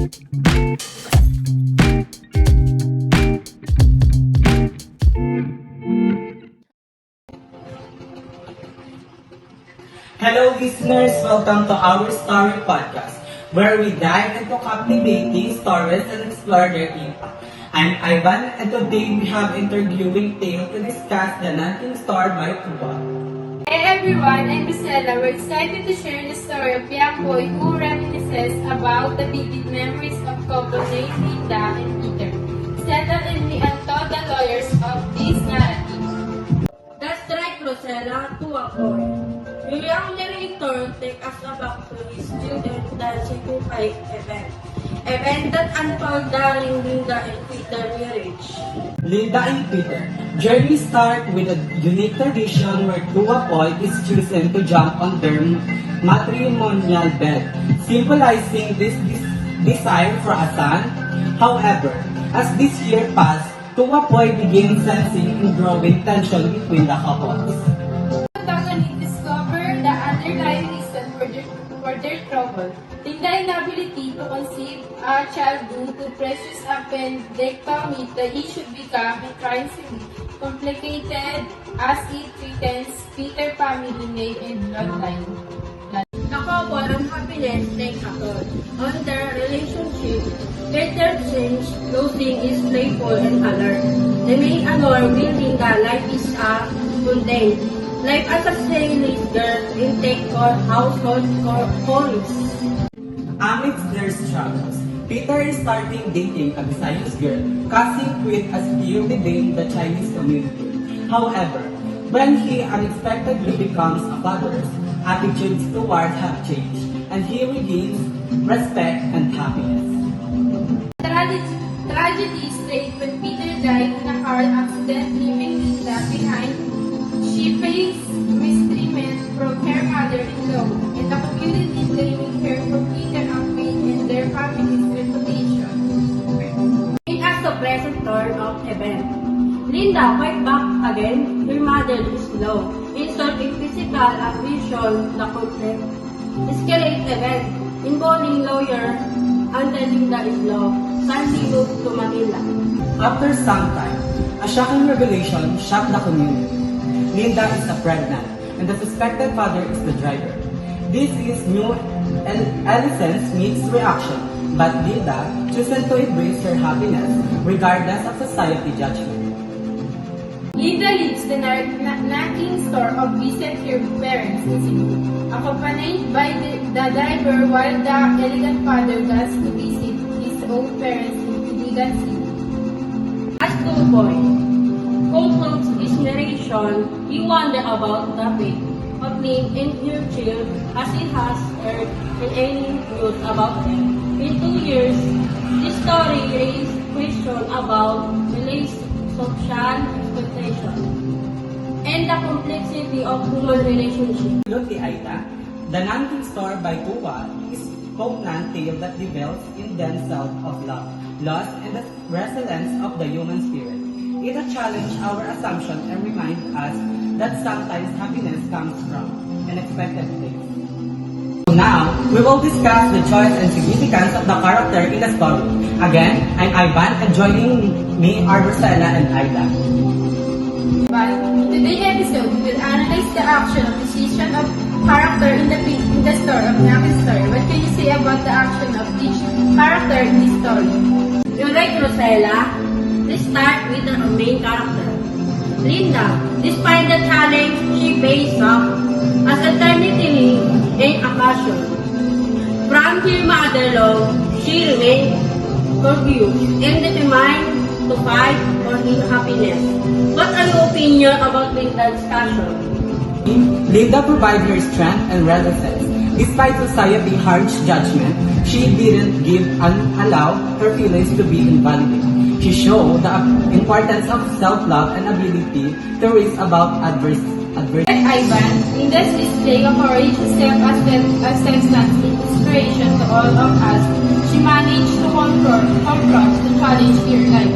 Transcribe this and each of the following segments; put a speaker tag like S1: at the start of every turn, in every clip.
S1: Hello listeners, welcome to our story podcast, where we dive into captivating stories and explore their impact. I'm Ivan, and today we have interviewing tale to discuss the NANKING story by Tuba.
S2: Hey everyone, I'm Lucella. We're excited to share the story of young boy who reminisces about the vivid memories of couple named Linda and Peter. Settle in me and told the lawyers of this narrative.
S3: That's right, Rosella, to a boy. The young narrator takes us back to his student dancing fight event that unfolded during Linda and Peter marriage.
S1: Linda and Peter. Journey start with a unique tradition where two boy is chosen to jump on their matrimonial bed, symbolizing this desire for a son. However, as this year passed, two boy began sensing and growing tension between the couples.
S2: The underlying reason for their trouble. Linda's inability to conceive a child due to precious appendectomy, the issue became increasingly complicated as it threatens Peter's family name and bloodline.
S3: The couple unhappiness takes a toll on their relationship. Peter seems losing his playful and alert. The main allure with Linda life is a mundane life as a stylist girl in take for household chores.
S1: Amidst their struggles, Peter is starting dating a Visayas girl, cousin with a still within the Chinese community. However, when he unexpectedly becomes a father, attitudes towards have changed, and he regains respect and happiness.
S2: Tragedy straight when Peter died in a car accident, leaving Linda behind. She faced mistreatment from her mother-in-law, and the community blaming her for Peter and Faith and their family's reputation.
S3: It has the present turn of event. Linda fight back again. Her mother-in-law insulting physical aggression. The conflict escalate event involving lawyer until Linda is law. Suddenly moved to Manila.
S1: After some time, a shocking revelation shocked the community. Linda is pregnant, and the suspected father is the driver. This is new Allison's mixed reaction, but Linda chooses to embrace her happiness regardless of society judgment.
S2: Linda leaves the NANKING store of visit her parents in Cebu, accompanied by the driver while the elegant father goes to visit his own parents in Iligan City.
S3: As to the boy, concludes his narration, he wonder about the fate of Lynn and her child as he has heard any news about them. In 2 years, this story raised questions about social expectation and the complexity of human relationships.
S1: Liad, the NANKING story by Tuba is poignant tale that develops in themselves of love, loss, and the resilience of the human spirit. It challenges our assumption and reminds us that sometimes happiness comes from unexpected things. Now, we will discuss the choice and significance of the character in the story. Again, I'm Ivan, and joining me are Rosella and Aida.
S2: But today's episode, we will analyze the action of decision of character in the story of NANKING story. What can you say about the action of each character in this story?
S3: You're right, Rosella. Let's start with the main character. Linda, despite the challenge she faced up as alternatively in a passion. From her mother-in-law, she remained confused and determined to fight for her happiness. What are your opinion about Linda's passion?
S1: Linda provides her strength and resilience. Despite society's harsh judgment, she didn't allow her feelings to be invalidated. She showed the importance of self-love and ability to rise above adversity.
S2: Like Ivan, Linda's display of courageous self-acceptance is inspiration to all of us. She managed to confront the challenge in her life.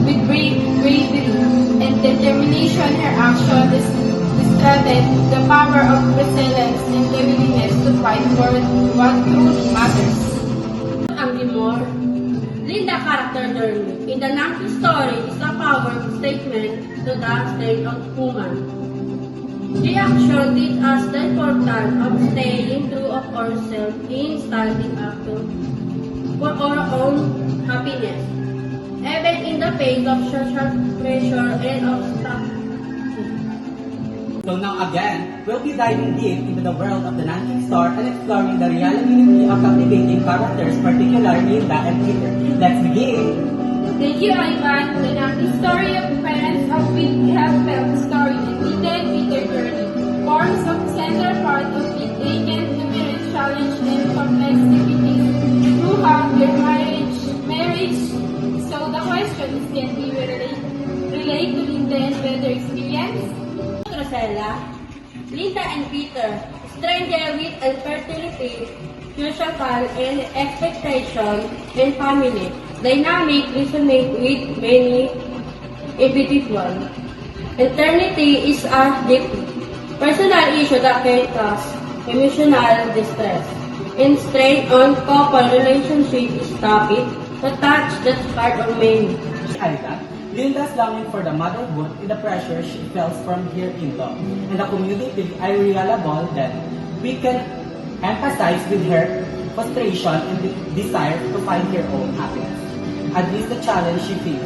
S2: With bravery and determination, her action demonstrated the power of resilience and the willingness to fight for what truly matters.
S3: Ang more, Linda character journey in the Nanking story is a powerful statement to the state of woman. The action teaches us the importance of staying true of ourselves in standing up for our own happiness, even in the face of social pressure and obstacles.
S1: So now again, we'll be diving deep into the world of the Nanking Star and exploring the reality of captivating characters, particularly Linda and Peter. Let's begin!
S2: Thank you, Ivan. The Nanking story of parents of which we have felt the story in Linda and Peter journey forms a central part of it. They can numerous challenge and complex difficulties throughout their marriage. So the question is, can we relate to Linda and Peter experience?
S3: Rosella, Linda and Peter, stranger with infertility, social and expectation, and family. Dynamic resonate with many individuals. Eternity is a deep personal issue that can cause emotional distress. And strain on couple relationship is topic that touch the heart of many.
S1: Aida, Linda's longing for the motherhood and the pressure she feels from her in-law and the community are reliable that we can empathize with her frustration and the desire to find her own happiness. At least the challenge she feels.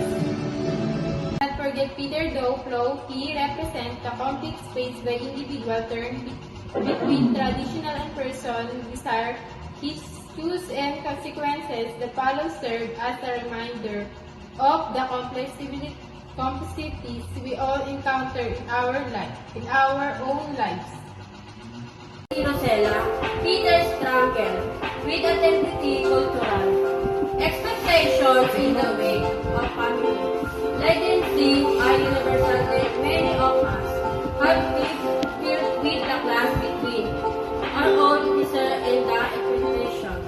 S2: Not forget Peter though flow, he represents the complete space by individual turn between traditional and personal desire, his choice and consequences. The follow serve as a reminder of the complexities we all encounter in our own lives.
S3: Rosella, Peter's struggle with identity cultural expectations in the way of family. Legacy are universal that many of us have filled with the class between our own desire and the expectation.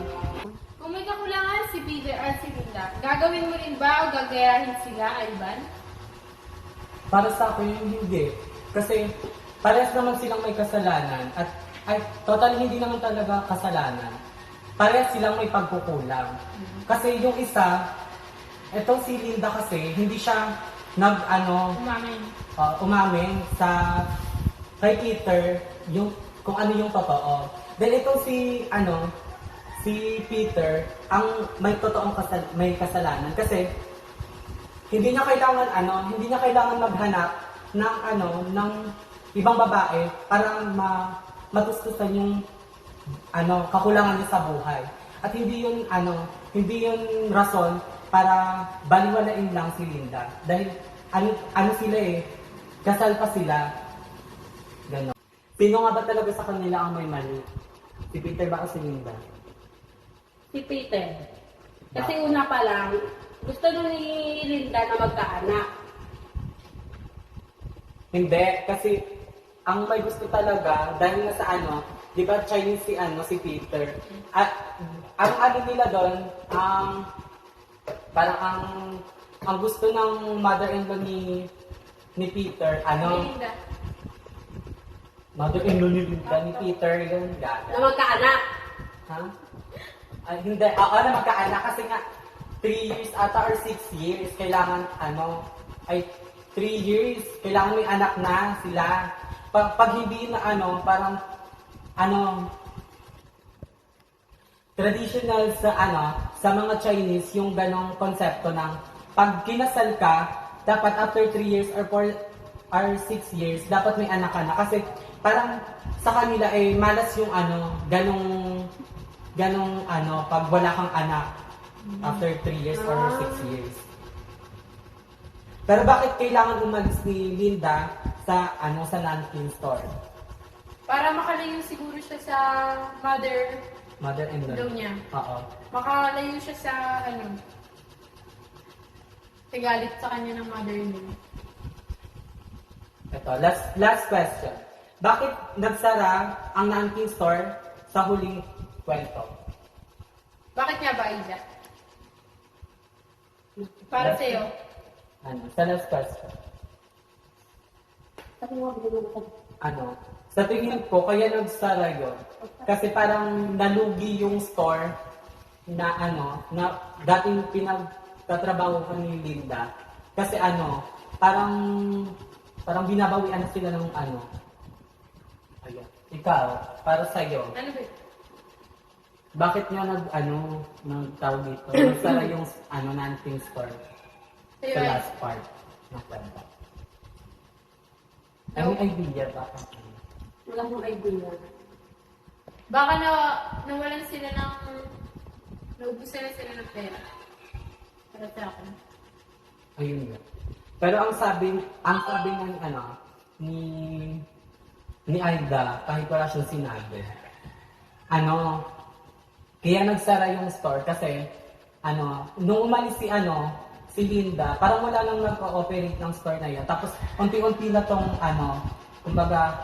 S2: Kung may kakulangan si Peter at si Linda, gagawin mo rin ba o gagayahin sila, Ivan?
S1: Para sa akin, hindi. Kasi parehas naman silang may kasalanan at totally hindi naman talaga kasalanan. Parehas silang may pagkukulang. Kasi yung isa, etong si Linda kasi, hindi siya umamin sa kay Peter yung kung ano yung totoo. Then itong si Peter ang may totoong may kasalanan kasi hindi niya kailangan maghanap ng ibang babae para matustusan yung kakulangan niya sa buhay. At hindi yun rason para baliwalain lang si Linda. Dahil sila kasal pa sila. Ganon. Sino nga ba talaga sa kanila ang may mali? Si Peter ba o si Linda?
S3: Si Peter. Kasi una pa lang, gusto ni Linda na magkaanak.
S1: Hindi, kasi ang may gusto talaga, dahil na sa di ba Chinese si Peter. At ang nila doon, parang ang gusto ng mother-in-law ni Peter,
S2: Linda.
S1: mother-in-law ni Linda, ni Peter, yung gaga.
S3: Na magkaanak.
S1: Ha? Hindi, na magkaanak kasi nga 3 years ata or 6 years kailangan 3 years kailangan may anak na sila. Pag hindi na parang traditional sa mga Chinese yung ganong konsepto ng pag kinasal ka dapat after 3 years or 4 or 6 years dapat may anak ka na kasi parang sa kanila malas yung ganong pag wala kang anak after 3 years or 6 years. Pero bakit kailangan umalis ni Linda sa Nanking store?
S2: Para makalayo siguro siya sa
S1: Mother-in-law
S2: niya.
S1: Oo.
S2: Makalayo siya sa galit sa kanya ng mother-in-law.
S1: Ito, last question. Bakit nagsara ang Nanking store sa huling kwento?
S2: Bakit nga ba, Ida? Para sa'yo.
S1: Sa last question. Sa tingin ko, kaya nagsara yun. Kasi parang nalugi yung store na dating pinagtatrabaho ko ni Linda. Kasi parang binabawian na sila ng Ayan. Ikaw, para sa'yo,
S2: Ano ba?
S1: bakit nyo nagtawag dito? Nagsara yung nanking store
S2: Sa'yo
S1: sa
S2: ay,
S1: last part ng kwenta. Anong idea ba?
S3: Wala akong idea.
S2: baka nawalan sila ng, naubusan na sila ng pera. Para sa akin.
S1: Ayun nga. Pero ang sabi ng ni Aida, kahit wala siyang sinabi, kaya nagsara yung store kasi, nung umalis si Linda, parang wala nang nag-ooperate ng store na yun. Tapos, unti-unti na tong, kumbaga,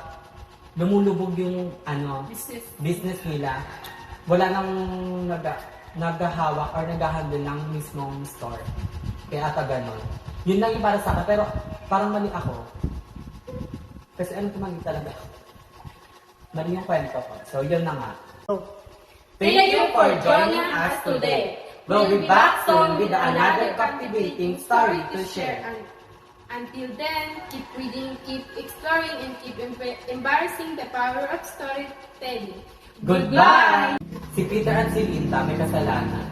S1: lumulubog yung, business nila. Wala nang naghahawak or naghahandle ng mismong store. Kaya ata ganon. Yun lang yung para sa akin, pero parang mali ako. Kasi mali talaga. Mali yung kwento ko. So, yun na nga.
S2: Thank you for joining us today.
S1: We'll be back soon with another captivating story to share.
S2: Until then, keep reading, keep exploring, and keep embarrassing the power of storytelling.
S1: Goodbye! Si Peter at si Linda may kasalanan.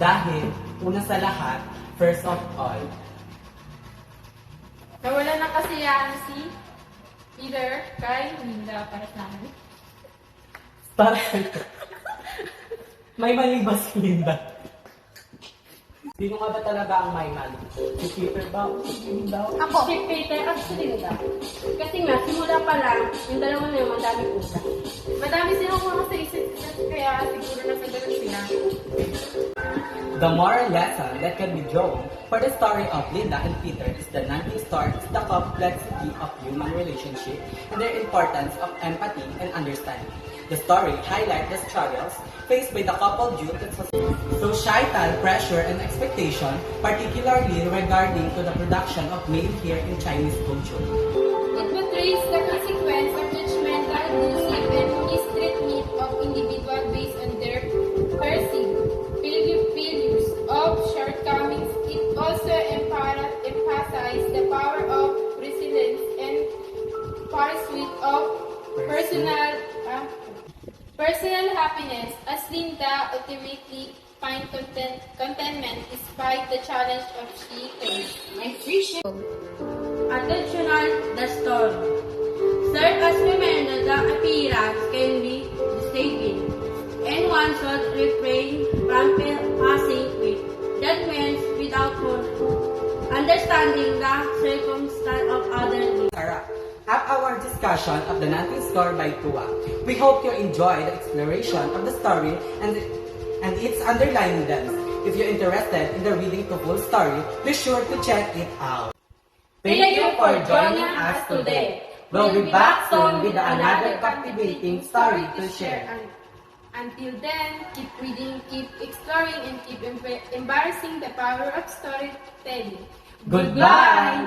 S1: Dahil, una sa lahat, first of all,
S2: Nawala ng kasiyahan si Peter kay Linda para sa amin.
S1: may mali ba si Linda? Sino nga ba talaga ang may mali? Si Peter ba? Si Linda?
S3: Ako, si Peter at si Linda. Kasi nga, simula pa lang, yung dalawa na yung madami utak.
S2: Madami silang mga sa isip kaya siguro nasagalan sila.
S1: The moral lesson that can be drawn for the story of Linda and Peter is the nanking story is the complexity of human relationship and their importance of empathy and understanding. The story highlights the struggles faced by the couple due to societal pressure and expectation, particularly regarding to the production of meal here in Chinese culture.
S2: It portrays the consequence of judgmental, abusive, and mistreatment of individuals based on their perceived failures of shortcomings. It also emphasizes the power of resilience and pursuit of personal happiness, as Linda ultimately finds contentment despite the challenge of she faced.
S3: Attentional, the story. Serve as reminder the appearance can be deceiving, and one should refrain from passing with judgments without understanding the circumstance of others.
S1: Up our discussion of the nanking story by Tua. We hope you enjoy the exploration of the story and its underlying depths. If you're interested in the reading the full story, be sure to check it out.
S2: Thank you for joining us today.
S1: We'll be back soon with another captivating story to share.
S2: Until then, keep reading, keep exploring, and keep embarrassing the power of storytelling.
S1: Goodbye!